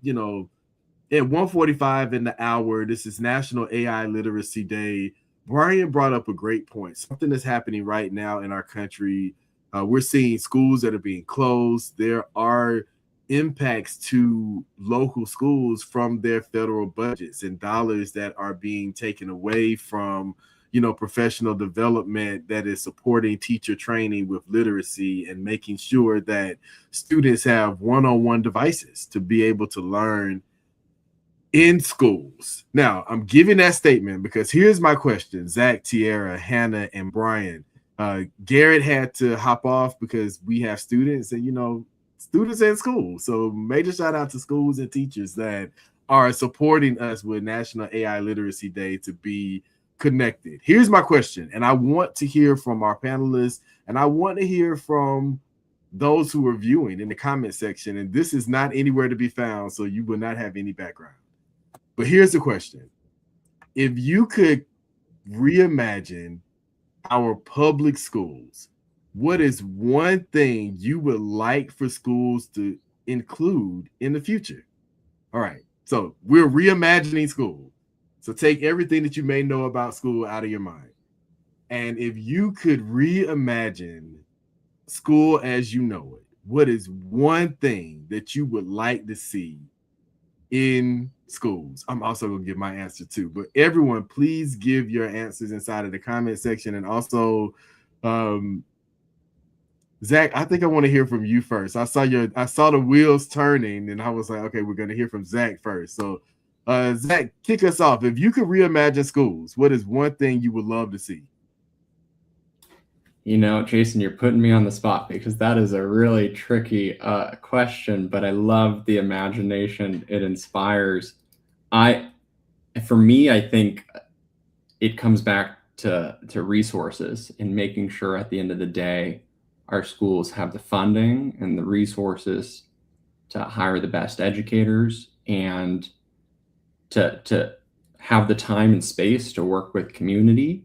at 1:45 in the hour. This is National AI Literacy Day. Brian brought up a great point. Something that's happening right now in our country. We're seeing schools that are being closed. There are impacts to local schools from their federal budgets and dollars that are being taken away from, professional development that is supporting teacher training with literacy and making sure that students have one-on-one devices to be able to learn in schools. Now, I'm giving that statement because here's my question. Zach, Tierra, Hannah, and Brian. Garrett had to hop off because we have students and, students in school. So major shout out to schools and teachers that are supporting us with National AI Literacy Day to be connected. Here's my question, and I want to hear from our panelists, and I want to hear from those who are viewing in the comment section. And this is not anywhere to be found, so you will not have any background. But here's the question. If you could reimagine our public schools, what is one thing you would like for schools to include in the future? All right. So we're reimagining school. So take everything that you may know about school out of your mind. And if you could reimagine school as you know it, what is one thing that you would like to see in schools? I'm also going to give my answer too, but everyone, please give your answers inside of the comment section. And also, Zach, I think I want to hear from you first. I saw the wheels turning, and I was like, okay, we're gonna hear from Zach first. So, Zach, kick us off. If you could reimagine schools, what is one thing you would love to see? You know, Jason, you're putting me on the spot because that is a really tricky question, but I love the imagination it inspires. I, for me, I think it comes back to resources and making sure at the end of the day, our schools have the funding and the resources to hire the best educators and to have the time and space to work with community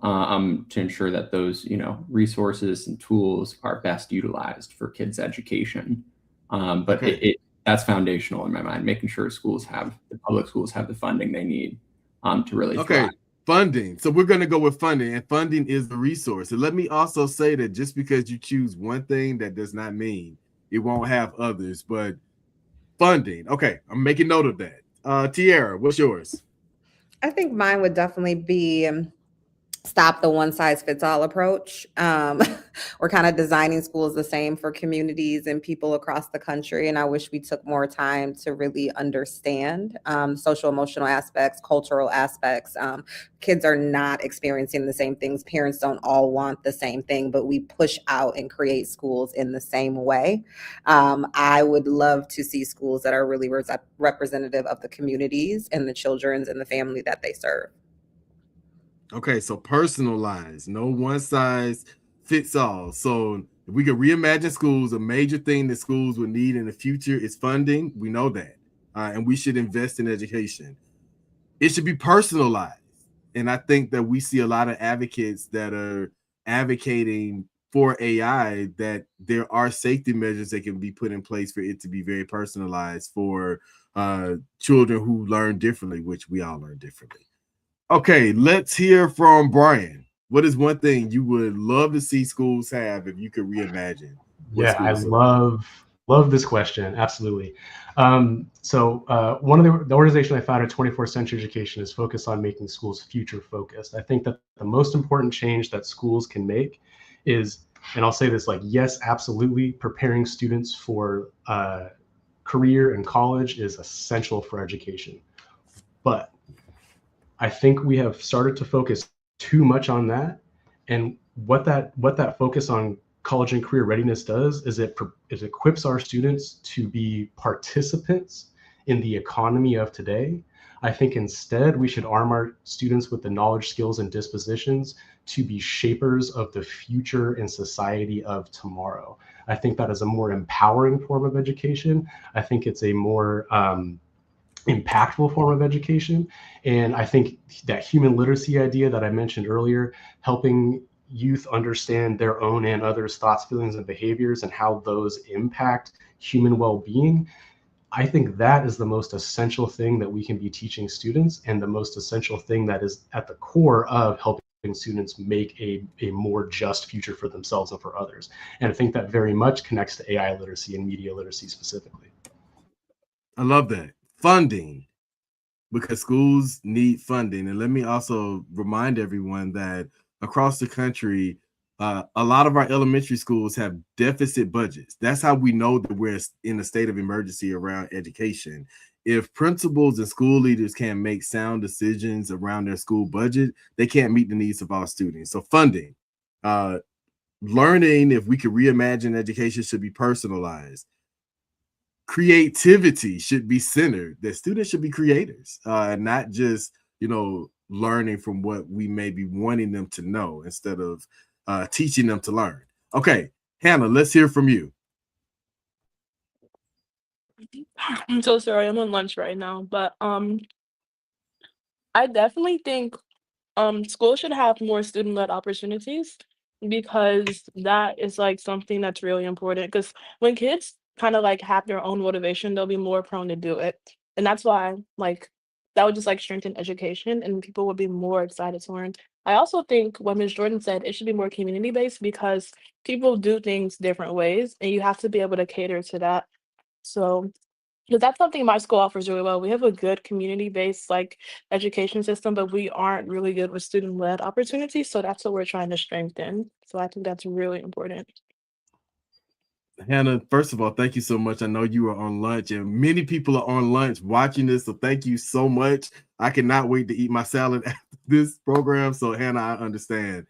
to ensure that those resources and tools are best utilized for kids' education. But Okay. that's foundational in my mind, making sure the public schools have the funding they need to really thrive. Okay. Funding. So we're going to go with funding, and funding is the resource. And let me also say that just because you choose one thing, that does not mean it won't have others. But funding. Okay, I'm making note of that. Tiara, what's yours? I think mine would definitely be stop the one size fits all approach. We're kind of designing schools the same for communities and people across the country. And I wish we took more time to really understand social emotional aspects, cultural aspects. Kids are not experiencing the same things. Parents don't all want the same thing, but we push out and create schools in the same way. I would love to see schools that are really representative of the communities and the children's and the family that they serve. Okay, so personalized, no one size fits all. So if we could reimagine schools, a major thing that schools would need in the future is funding. We know that. And we should invest in education. It should be personalized. And I think that we see a lot of advocates that are advocating for AI, that there are safety measures that can be put in place for it to be very personalized for children who learn differently, which we all learn differently. Okay, let's hear from Brian. What is one thing you would love to see schools have if you could reimagine what Yeah, I schools look like? love this question. Absolutely. One of the organization I founded, 24th Century Education, is focused on making schools future focused. I think that the most important change that schools can make is, and I'll say this, like, yes, absolutely, preparing students for career and college is essential for education. But I think we have started to focus too much on that, and what that focus on college and career readiness does is it equips our students to be participants in the economy of today. I think instead we should arm our students with the knowledge, skills, and dispositions to be shapers of the future and society of tomorrow. I think that is a more empowering form of education. I think it's a more impactful form of education. And I think that human literacy idea that I mentioned earlier, helping youth understand their own and others' thoughts, feelings, and behaviors and how those impact human well-being, I think that is the most essential thing that we can be teaching students, and the most essential thing that is at the core of helping students make a more just future for themselves and for others. And I think that very much connects to AI literacy and media literacy specifically. I love that. Funding, because schools need funding. And let me also remind everyone that across the country, a lot of our elementary schools have deficit budgets. That's how we know that we're in a state of emergency around education. If principals and school leaders can't make sound decisions around their school budget, they can't meet the needs of our students. So funding, uh, learning, if we could reimagine education, should be personalized. Creativity should be centered, that students should be creators, not just learning from what we may be wanting them to know instead of teaching them to learn. Okay, Hannah, let's hear from you. I'm so sorry, I'm on lunch right now, but I definitely think schools should have more student-led opportunities because that is like something that's really important. Because when kids kind of like have their own motivation, they'll be more prone to do it. And that's why like that would just like strengthen education and people would be more excited to learn. I also think what Ms. Jordan said, it should be more community based because people do things different ways and you have to be able to cater to that. So 'cause that's something my school offers really well. We have a good community-based, like, education system, but we aren't really good with student-led opportunities, so that's what we're trying to strengthen. So I think that's really important. Hannah, first of all, thank you so much. I know you are on lunch, and many people are on lunch watching this. So thank you so much. I cannot wait to eat my salad after this program. So, Hannah, I understand.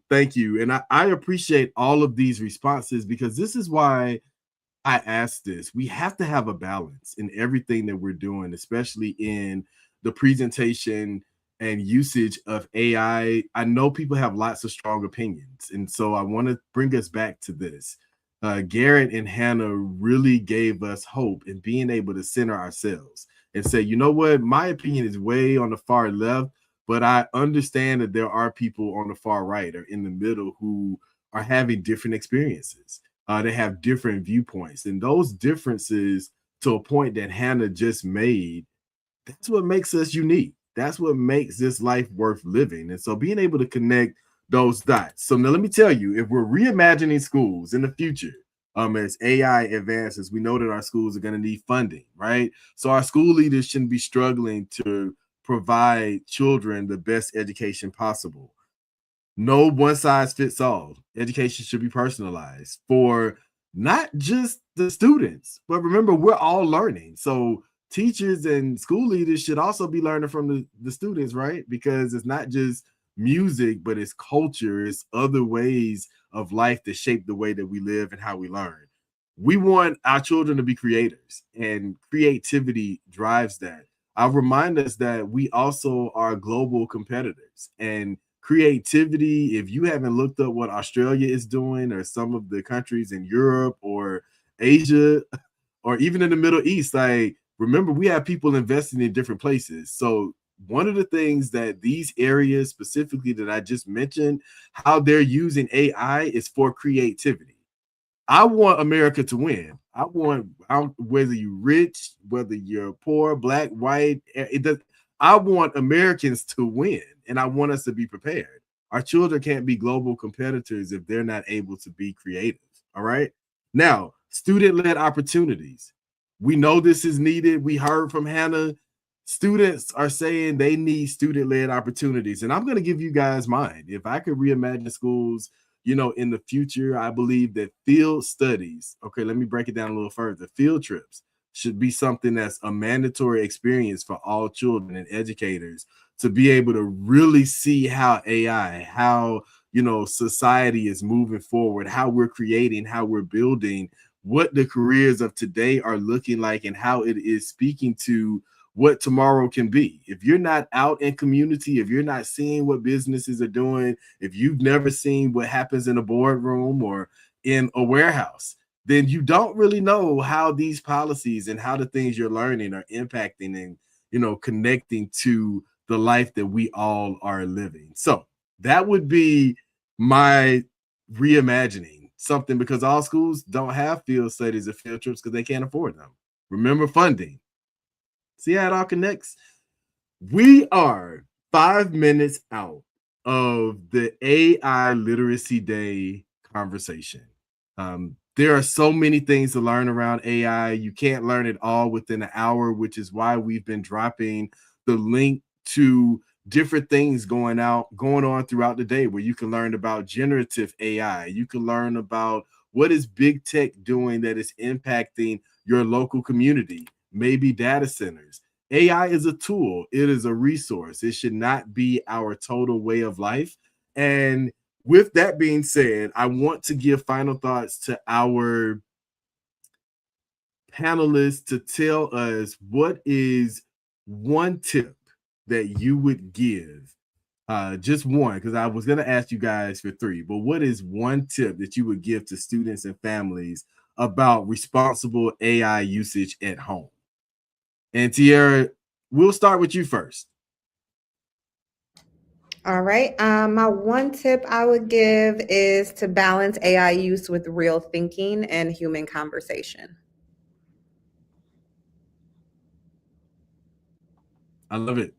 Thank you. And I appreciate all of these responses because this is why I asked this. We have to have a balance in everything that we're doing, especially in the presentation and usage of AI. I know people have lots of strong opinions. And so I want to bring us back to this. Garrett and Hannah really gave us hope in being able to center ourselves and say, you know what, my opinion is way on the far left, but I understand that there are people on the far right or in the middle who are having different experiences. They have different viewpoints, and those differences, to a point that Hannah just made, that's what makes us unique. That's what makes this life worth living. And so being able to connect those dots. So now let me tell you, if we're reimagining schools in the future, as AI advances, we know that our schools are going to need funding, right? So our school leaders shouldn't be struggling to provide children the best education possible. No one size fits all. Education should be personalized for not just the students, but remember, we're all learning. So teachers and school leaders should also be learning from the students, right? Because it's not just music, but it's culture, it's other ways of life that shape the way that we live and how we learn. We want our children to be creators, and creativity drives that. I'll remind us that we also are global competitors, and creativity, if you haven't looked up what Australia is doing or some of the countries in Europe or Asia or even in the Middle East, like, remember, we have people investing in different places. So one of the things that these areas specifically that I just mentioned, how they're using AI is for creativity. I want America to win. Whether you're rich, whether you're poor, black, white, it does. I want Americans to win, and I want us to be prepared. Our children can't be global competitors if they're not able to be creative. All right. Now, student-led opportunities. We know this is needed. We heard from Hannah. Students are saying they need student-led opportunities, and I'm going to give you guys mine. If I could reimagine schools, in the future, I believe that field studies, okay, let me break it down a little further. Field trips should be something that's a mandatory experience for all children and educators to be able to really see how AI, how, society is moving forward, how we're creating, how we're building, what the careers of today are looking like, and how it is speaking to what tomorrow can be. If you're not out in community, if you're not seeing what businesses are doing, if you've never seen what happens in a boardroom or in a warehouse, then you don't really know how these policies and how the things you're learning are impacting and, connecting to the life that we all are living. So that would be my reimagining something, because all schools don't have field studies or field trips because they can't afford them. Remember, funding. See how it all connects? We are 5 minutes out of the AI Literacy Day conversation. There are so many things to learn around AI. You can't learn it all within an hour, which is why we've been dropping the link to different things going on throughout the day, where you can learn about generative AI. You can learn about what is big tech doing that is impacting your local community, maybe data centers. AI is a tool, it is a resource. It should not be our total way of life. And with that being said, I want to give final thoughts to our panelists to tell us what is one tip that you would give. Just one, because I was going to ask you guys for three, but what is one tip that you would give to students and families about responsible AI usage at home? And Tierra, we'll start with you first. All right. My one tip I would give is to balance AI use with real thinking and human conversation. I love it.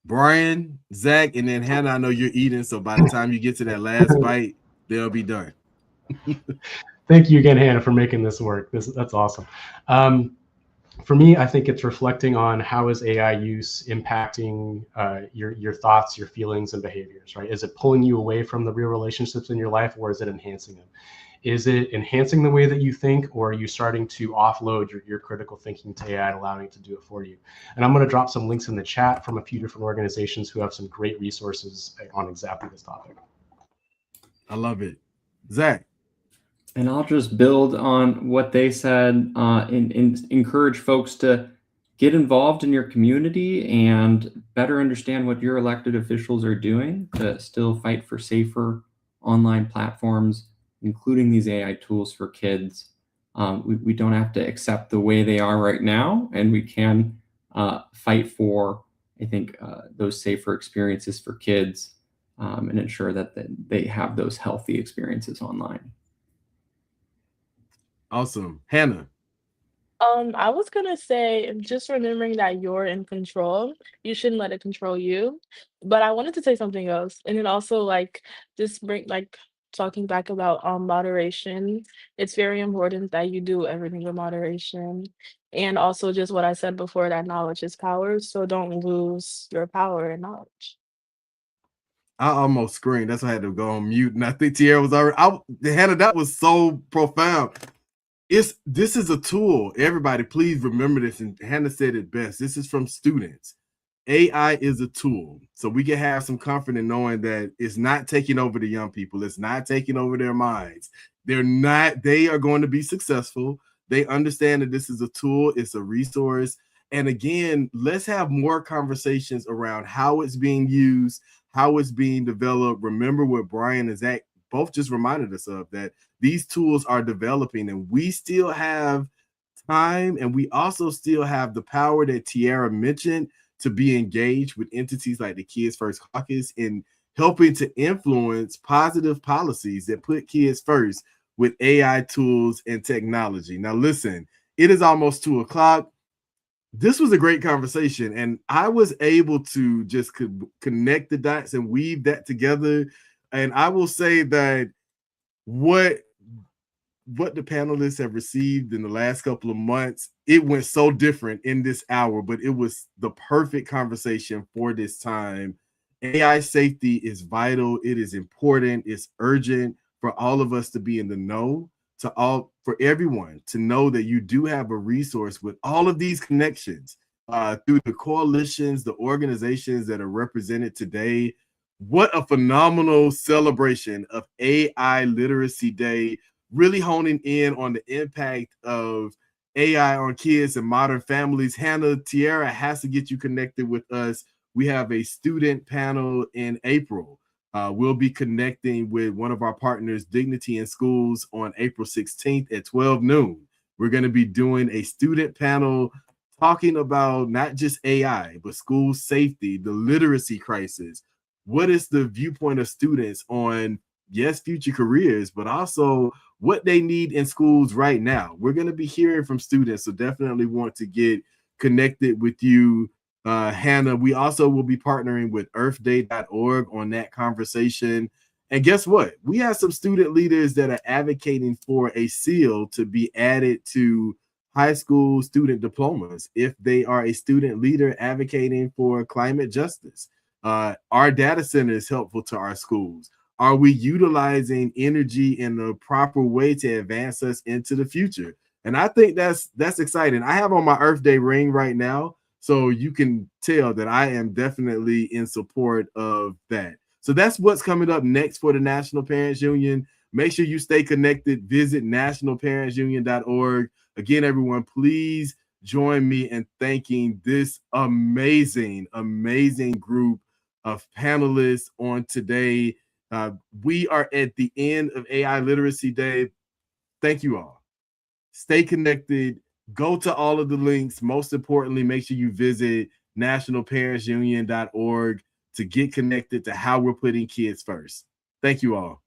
Brian, Zach, and then Hannah, I know you're eating, so by the time you get to that last bite, they'll be done. Thank you again, Hannah, for making this work. That's awesome. For me, I think it's reflecting on how is AI use impacting your thoughts, your feelings, and behaviors, right? Is it pulling you away from the real relationships in your life, or is it enhancing them? Is it enhancing the way that you think, or are you starting to offload your critical thinking to AI and allowing it to do it for you? And I'm going to drop some links in the chat from a few different organizations who have some great resources on exactly this topic. I love it. Zach. And I'll just build on what they said and encourage folks to get involved in your community and better understand what your elected officials are doing to still fight for safer online platforms, including these AI tools for kids. We don't have to accept the way they are right now, and we can fight for, I think, those safer experiences for kids and ensure that they have those healthy experiences online. Awesome. Hannah. I was gonna say just remembering that you're in control, you shouldn't let it control you. But I wanted to say something else, and then also like just bring like talking back about moderation. It's very important that you do everything with moderation. And also just what I said before, that knowledge is power, so don't lose your power and knowledge. I almost screamed. That's why I had to go on mute. And I think Tierra was already Hannah, that was so profound. This is a tool. Everybody, please remember this. And Hannah said it best. This is from students. AI is a tool. So we can have some comfort in knowing that it's not taking over the young people. It's not taking over their minds. They are going to be successful. They understand that this is a tool, it's a resource. And again, let's have more conversations around how it's being used, how it's being developed. Remember what Brian and Zach both just reminded us of, that these tools are developing and we still have time, and we also still have the power that Tierra mentioned to be engaged with entities like the Kids First Caucus in helping to influence positive policies that put kids first with AI tools and technology. Now, listen, it is almost 2:00. This was a great conversation, and I was able to just connect the dots and weave that together. And I will say that what the panelists have received in the last couple of months, it went so different in this hour, but it was the perfect conversation for this time. AI safety is vital. It is important. It's urgent for all of us to be in the know, for everyone to know that you do have a resource with all of these connections through the coalitions, the organizations that are represented today. What a phenomenal celebration of AI Literacy Day, really honing in on the impact of AI on kids and modern families. Hannah, Tierra has to get you connected with us. We have a student panel in April. We'll be connecting with one of our partners, Dignity in Schools, on April 16th at 12 noon. We're going to be doing a student panel talking about not just AI, but school safety, the literacy crisis. What is the viewpoint of students on, yes, future careers, but also what they need in schools right now? We're going to be hearing from students, so definitely want to get connected with you, Hannah. We also will be partnering with earthday.org on that conversation. And guess what? We have some student leaders that are advocating for a seal to be added to high school student diplomas if they are a student leader advocating for climate justice. Our data center is helpful to our schools. Are we utilizing energy in the proper way to advance us into the future? And I think that's exciting. I have on my Earth Day ring right now, so you can tell that I am definitely in support of that. So that's what's coming up next for the National Parents Union. Make sure you stay connected. Visit nationalparentsunion.org. Again, everyone, please join me in thanking this amazing, amazing group of panelists on today. We are at the end of AI Literacy Day. Thank you all. Stay connected. Go to all of the links. Most importantly, make sure you visit nationalparentsunion.org to get connected to how we're putting kids first. Thank you all.